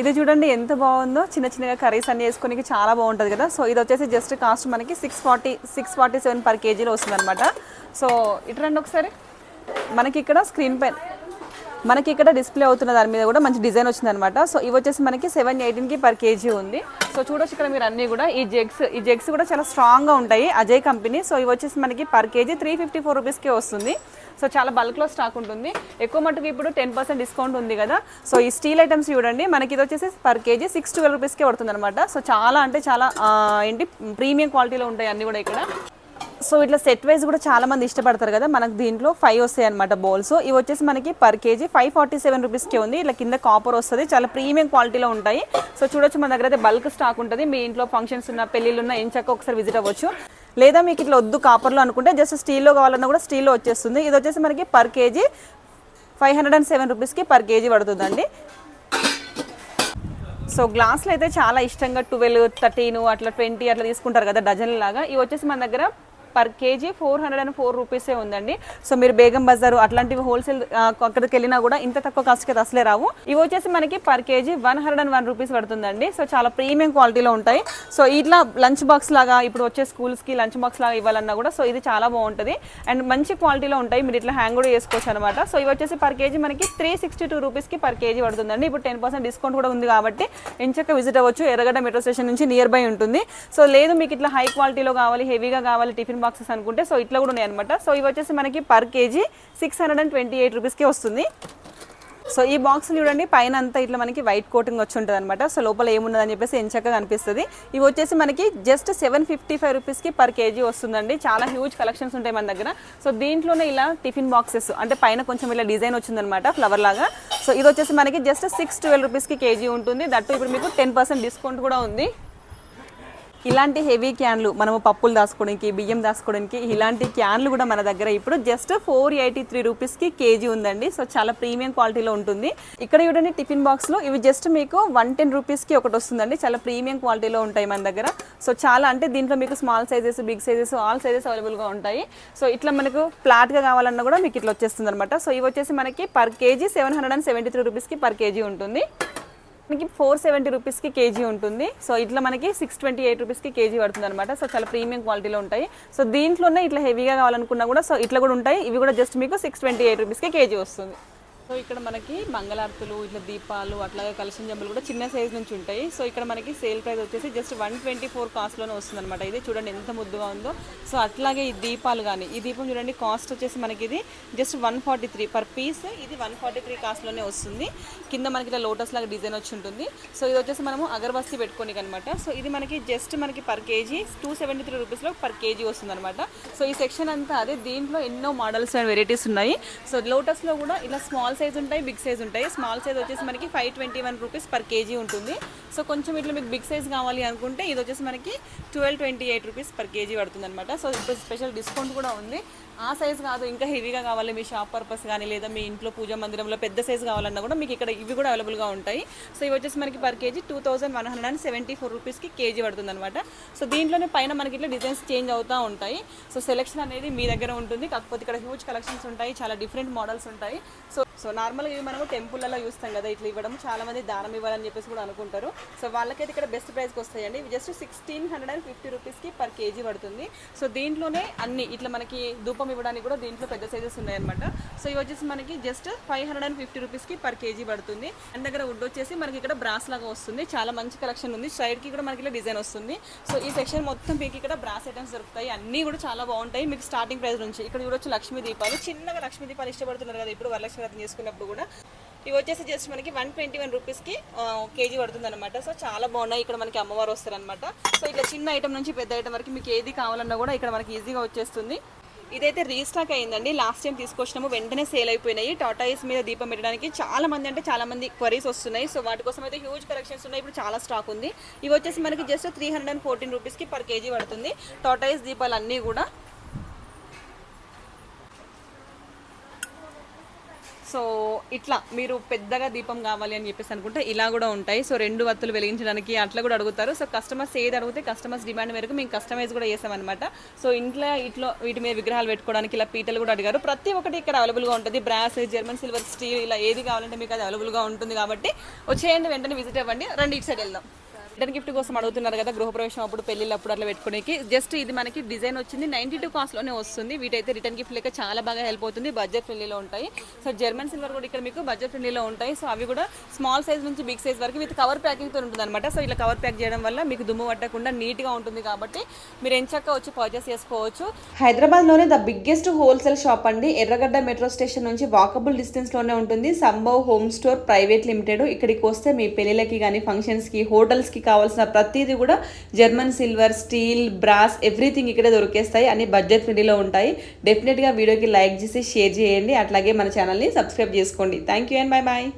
ఇది చూడండి ఎంత బాగుందో, చిన్న చిన్నగా కర్రీస్ అన్ని వేసుకొని చాలా బాగుంటుంది కదా. సో ఇది వచ్చేసి జస్ట్ కాస్ట్ మనకి 647 పర్ కేజీలో వస్తుంది అనమాట. సో ఇటు రండి ఒకసారి. మనకి ఇక్కడ స్క్రీన్ పైన మనకి ఇక్కడ డిస్ప్లే అవుతున్న దాని మీద కూడా మంచి డిజైన్ వచ్చింది అనమాట. సో ఇవి వచ్చేసి మనకి 718కి పర్ కేజీ ఉంది. సో చూడొచ్చు ఇక్కడ మీరు అన్నీ కూడా ఈ జెగ్స్ కూడా చాలా స్ట్రాంగ్గా ఉంటాయి, అజయ్ కంపెనీ. సో ఇవి వచ్చేసి మనకి పర్ కేజీ 354 రూపీస్కే వస్తుంది. సో చాలా బల్క్లో స్టాక్ ఉంటుంది. ఎక్కువ మటుకు ఇప్పుడు 10% డిస్కౌంట్ ఉంది కదా. సో ఈ స్టీల్ ఐటమ్స్ చూడండి, మనకి ఇది వచ్చేసి పర్ కేజీ 612 రూపీస్కే పడుతుంది అనమాట. సో చాలా అంటే చాలా ప్రీమియం క్వాలిటీలో ఉంటాయి అన్నీ కూడా ఇక్కడ. సో ఇట్లా సెట్ వైజ్ కూడా చాలా మంది ఇష్టపడతారు కదా. మనకు దీంట్లో 5 వస్తాయి అనమాట బౌల్స్. ఇవి వచ్చేసి మనకి పర్ కేజీ 547 రూపీస్కే ఉంది. ఇట్లా కింద కాపర్ వస్తుంది, చాలా ప్రీమియం క్వాలిటీలో ఉంటాయి. సో చూడొచ్చు మన దగ్గర అయితే బల్క్ స్టాక్ ఉంటుంది. మీ ఇంట్లో ఫంక్షన్స్ ఉన్న, పెళ్ళిళ్ళు ఉన్న ఎంచక్క ఒకసారి విజిట్ అవ్వచ్చు. లేదా మీకు ఇట్లా వద్దు కాపర్లో అనుకుంటే జస్ట్ స్టీల్లో కావాలన్నా కూడా స్టీల్లో వచ్చేస్తుంది. ఇది వచ్చేసి మనకి పర్ కేజీ 507 రూపీస్కి పర్ కేజీ పడుతుందండి. సో గ్లాసులు అయితే చాలా ఇష్టంగా 12, 13 అట్లా 20 అట్లా తీసుకుంటారు కదా డజన్ లాగా. ఇవి వచ్చేసి మన దగ్గర పర్ కేజీ 404 రూపీసే ఉందండి. సో మీరు బేగం బజారు అట్లాంటివి హోల్సేల్ అక్కడికి వెళ్ళినా కూడా ఇంత తక్కువ కాస్ట్కి అయితే అసలే రావు. ఇవి వచ్చేసి మనకి పర్ కేజీ 101 రూపీస్ పడుతుందండి. సో చాలా ప్రీమియం క్వాలిటీలో ఉంటాయి. సో ఇట్లా లంచ్ బాక్స్ లాగా ఇప్పుడు వచ్చే స్కూల్స్కి లంచ్ బాక్స్ లాగా ఇవ్వాలన్నా కూడా సో ఇది చాలా బాగుంటుంది అండ్ మంచి క్వాలిటీలో ఉంటాయి. మీరు ఇట్లా హ్యాంగ్ కూడా చేసుకోవచ్చు అనమాట. సో ఇవి వచ్చేసి పర్ కేజీ మనకి 362 రూపీస్కి పర్ కేజీ పడుతుందండి. ఇప్పుడు 10% డిస్కౌంట్ కూడా ఉంది కాబట్టి ఎంచక్క విజిట్ అవ్వచ్చు. ఎర్రగడ్డ మెట్రో స్టేషన్ నుంచి నియర్ బై ఉంటుంది. సో లేదు మీకు ఇట్లా హై క్వాలిటీలో కావాలి, హెవీగా కావాలి టిఫిన్ బాక్సెస్ అనుకుంటే సో ఇట్లా కూడా ఉన్నాయి అనమాట. సో ఇవి వచ్చేసి మనకి పర్ కేజీ 628 రూపీస్కే వస్తుంది. సో ఈ బాక్స్ చూడండి, పైన అంతా ఇట్లా మనకి వైట్ కోటింగ్ వచ్చి ఉంటుంది అనమాట. సో లోపల ఏమున్నదని చెప్పేసి ఎంచక్కగా కనిపిస్తుంది. ఇవి వచ్చేసి మనకి జస్ట్ 755 రూపీస్కి పర్ కేజీ వస్తుందండి. చాలా హ్యూజ్ కలెక్షన్స్ ఉంటాయి మన దగ్గర. సో దీంట్లోనే ఇలా టిఫిన్ బాక్సెస్ అంటే పైన కొంచెం ఇలా డిజైన్ వచ్చిందనమాట ఫ్లవర్ లాగా. సో ఇది వచ్చేసి మనకి జస్ట్ 612 రూపీస్కి కేజీ ఉంటుంది. దట్టు ఇప్పుడు మీకు 10% డిస్కౌంట్ కూడా ఉంది. ఇలాంటి హెవీ క్యాన్లు మనము పప్పులు దాచుకోవడానికి, బియ్యం దాచుకోవడానికి ఇలాంటి క్యాన్లు కూడా మన దగ్గర ఇప్పుడు జస్ట్ 483 రూపీస్కి కేజీ ఉందండి. సో చాలా ప్రీమియం క్వాలిటీలో ఉంటుంది. ఇక్కడ చూడండి టిఫిన్ బాక్స్లో ఇవి జస్ట్ మీకు 110 రూపీస్కి ఒకటి వస్తుందండి. చాలా ప్రీమియం క్వాలిటీలో ఉంటాయి మన దగ్గర. సో చాలా అంటే దీంట్లో మీకు small sizes, big sizes, all sizes అవైలబుల్గా ఉంటాయి. సో ఇట్లా మనకు ఫ్లాట్గా కావాలన్నా కూడా మీకు ఇట్లా వచ్చేస్తుంది అనమాట. సో ఇవి వచ్చేసి మనకి పర్ కేజీ 773 రూపీస్కి పర్ కేజీ ఉంటుంది. మనకి 470 రూపీస్కి కేజీ ఉంటుంది. సో ఇట్లా మనకి 628 రూపీస్కి కేజీ పడుతుంది అనమాట. సో చాలా ప్రీమియం క్వాలిటీలో ఉంటాయి. సో దీంట్లోనే ఇట్లా హెవీగా కావాలనుకున్నా కూడా సో ఇట్లా కూడా ఉంటాయి. ఇవి కూడా జస్ట్ మీకు 628 రూపీస్కి కేజీ వస్తుంది. సో ఇక్కడ మనకి మంగళార్తులు, ఇట్లా దీపాలు, అట్లాగే కలశం జంబులు కూడా చిన్న సైజ్ నుంచి ఉంటాయి. సో ఇక్కడ మనకి సేల్ ప్రైస్ వచ్చేసి జస్ట్ 124 కాస్ట్లోనే వస్తుంది అనమాట. ఇది చూడండి ఎంత ముద్దుగా ఉందో. సో అట్లాగే ఈ దీపాలు కానీ, ఈ దీపం చూడండి కాస్ట్ వచ్చేసి మనకి ఇది జస్ట్ 143 పర్ పీస్. ఇది 143 కాస్ట్లోనే వస్తుంది. కింద మనకి ఇలా లోటస్ లాగా డిజైన్ వచ్చి ఉంటుంది. సో ఇది వచ్చేసి మనము అగరబత్తి పెట్టుకోనికి అనమాట. సో ఇది మనకి జస్ట్ మనకి పర్ కేజీ 273 రూపీస్లో పర్ కేజీ వస్తుంది అనమాట. సో ఈ సెక్షన్ అంతా అదే. దీంట్లో ఎన్నో మోడల్స్ అండ్ వెరైటీస్ ఉన్నాయి. సో లోటస్లో కూడా ఇలా స్మాల్ సైజ్ ఉంటాయి, బిగ్ సైజ్ ఉంటాయి. స్మాల్ సైజ్ వచ్చేసి మనకి 521 రూపీస్ పర్ కేజీ ఉంటుంది. సో కొంచెం ఇట్లా మీకు బిగ్ సైజ్ కావాలి అనుకుంటే ఇది వచ్చేసి మనకి 1228 రూపీస్ పర్ కేజీ పడుతుంది అనమాట. సో ఇప్పుడు స్పెషల్ డిస్కౌంట్ కూడా ఉంది. ఆ సైజ్ కాదు, ఇంకా హెవీగా కావాలి మీ షాప్ పర్పస్ కానీ లేదా మీ ఇంట్లో పూజా మందిరంలో పెద్ద సైజ్ కావాలన్నా కూడా మీకు ఇక్కడ ఇవి కూడా అవైలబుల్గా ఉంటాయి. సో ఇవి వచ్చేసి మనకి పర్ కేజీ 2174 రూపీస్కి కేజీ పడుతుంది అనమాట. సో దీంట్లోనే పైన మనకి ఇట్లా డిజైన్స్ చేంజ్ అవుతూ ఉంటాయి. సో సెలెక్షన్ అనేది మీ దగ్గర ఉంటుంది. కాకపోతే ఇక్కడ హ్యూజ్ కలెక్షన్స్ ఉంటాయి, చాలా డిఫరెంట్ మోడల్స్ ఉంటాయి. సో నార్మల్గా ఇవి మనము టెంపుల్లలో చూస్తాం కదా, ఇట్లా ఇవ్వడం చాలా మంది దానం ఇవ్వాలని చెప్పేసి కూడా అనుకుంటారు. సో వాళ్ళకైతే ఇక్కడ బెస్ట్ ప్రైస్కి వస్తాయండి. ఇవి జస్ట్ 1650 రూపీస్కి పర్ కేజీ పడుతుంది. సో దీంట్లోనే అన్ని ఇట్లా మనకి ధూపం ఇవ్వడానికి కూడా దీంట్లో పెద్ద సైజెస్ ఉన్నాయన్నమాట. సో ఇవి వచ్చేసి మనకి జస్ట్ 550 రూపీస్కి పర్ కేజీ పడుతుంది. అండ్ దగ్గర వుడ్ వచ్చేసి మనకి ఇక్కడ బ్రాస్ లాగా వస్తుంది. చాలా మంచి కలెక్షన్ ఉంది. సైడ్కి కూడా మనకి ఇలా డిజైన్ వస్తుంది. సో ఈ సెక్షన్ మొత్తం మీకు ఇక్కడ బ్రాస్ ఐటమ్స్ దొరుకుతాయి. అన్నీ కూడా చాలా బాగుంటాయి. మీకు స్టార్టింగ్ ప్రైస్ నుంచి ఇక్కడ చూడొచ్చు లక్ష్మీ దీపాలు. చిన్నగా లక్ష్మీ దీపాలు ఇష్టపడుతున్నారు కదా ఇప్పుడు వరలక్ష్మి వ్రతం చేసుకున్నప్పుడు కూడా. ఇవి వచ్చేసి జస్ట్ మనకి 121 రూపీస్కి కేజీ పడుతుంది అనమాట. సో చాలా బాగున్నాయి. ఇక్కడ మనకి అమ్మవారు వస్తారనమాట. సో ఇట్లా చిన్న ఐటమ్ నుంచి పెద్ద ఐటమ్ వరకు మీకు ఏది కావాలన్నా కూడా ఇక్కడ మనకి ఈజీగా వచ్చేస్తుంది. ఇదైతే రీస్టాక్ అయిందండి. లాస్ట్ టైం తీసుకొచ్చినాము, వెంటనే సేల్ అయిపోయినాయి. టాటాయిస్ మీద దీపం పెట్టడానికి చాలా మంది క్వరీస్ వస్తున్నాయి. సో వాటి కోసం అయితే హ్యూజ్ కలెక్షన్స్ ఉన్నాయి. ఇప్పుడు చాలా స్టాక్ ఉంది. ఇవి వచ్చేసి మనకి జస్ట్ 314 రూపీస్కి పర్ కేజీ పడుతుంది. టాటాయిస్ దీపాలు అన్నీ కూడా. సో ఇట్లా మీరు పెద్దగా దీపం కావాలి అని చెప్పేసి అనుకుంటే ఇలా కూడా ఉంటాయి. సో 2 వత్తులు వెలిగించడానికి అట్లా కూడా అడుగుతారు. సో కస్టమర్స్ ఏది అడిగితే కస్టమర్స్ డిమాండ్ మేరకు మేము కస్టమైజ్ కూడా చేసామన్నమాట. సో ఇట్లా వీటి మీద విగ్రహాలు పెట్టుకోవడానికి ఇలా పీటలు కూడా అడిగారు. ప్రతి ఒక్కటి ఇక్కడ అవైలబుల్గా ఉంటుంది. బ్రాస్, జర్మన్ సిల్వర్, స్టీల్ ఇలా ఏది కావాలంటే మీకు అది అవైలబుల్గా ఉంటుంది. కాబట్టి వచ్చేయండి, వెంటనే విజిట్ అవ్వండి. రండి ఇటు సైడ్ వెళ్దాం. రిటర్న్ గిఫ్ట్ కోసం అడుగుతున్నారు కదా, గృహప్రవేశం అప్పుడు పెళ్ళిళ్ళప్పుడు అట్లా పెట్టుకోనికి. జస్ట్ ఇది మనకి డిజైన్ వచ్చింది 92 కాస్ట్లోనే వస్తుంది. వీటైతే రిటర్న్ గిఫ్ట్ లెక్క చాలా బాగా హెల్ప్ అవుతుంది. బడ్జెట్ ఫ్రెండ్లీలో ఉంటాయి. సో జర్మన్ సిల్వర్ కూడా ఇక్కడ మీకు బడ్జెట్ ఫ్రెండ్లీలో ఉంటాయి. సో అవి కూడా స్మాల్ సైజ్ నుంచి బిగ్ సైజ్ వరకు విత్ కవర్ ప్యాకింగ్తో ఉంటుంది అనమాట. సో ఇలా కవర్ ప్యాక్ చేయడం వల్ల మీకు దుమ్ము పట్టకుండా నీట్గా ఉంటుంది. కాబట్టి మీరు ఎంచక్క వచ్చి పర్చేస్ చేసుకోవచ్చు. హైదరాబాద్లోనే ద బిగ్గెస్ట్ హోల్సేల్ షాప్ అండి. ఎర్రగడ్డ మెట్రో స్టేషన్ నుంచి వాకబుల్ డిస్టెన్స్లోనే ఉంటుంది. సంభవ్ హోమ్ స్టోర్ ప్రైవేట్ లిమిటెడ్. ఇక్కడికి వస్తే మీ పెళ్ళిళ్ళకి కానీ ఫంక్షన్స్కి హోటల్స్కి కావాల్సిన ప్రతిదీ కూడా German silver, steel, brass everything ఇక్కడే దొరికేస్తాయి. అన్ని బడ్జెట్ ఫ్రెండ్లీలో ఉంటాయి. డెఫినెట్గా వీడియోకి లైక్ చేసి షేర్ చేయండి. అట్లాగే మన ఛానల్ని సబ్స్క్రైబ్ చేసుకోండి. Thank you and bye bye.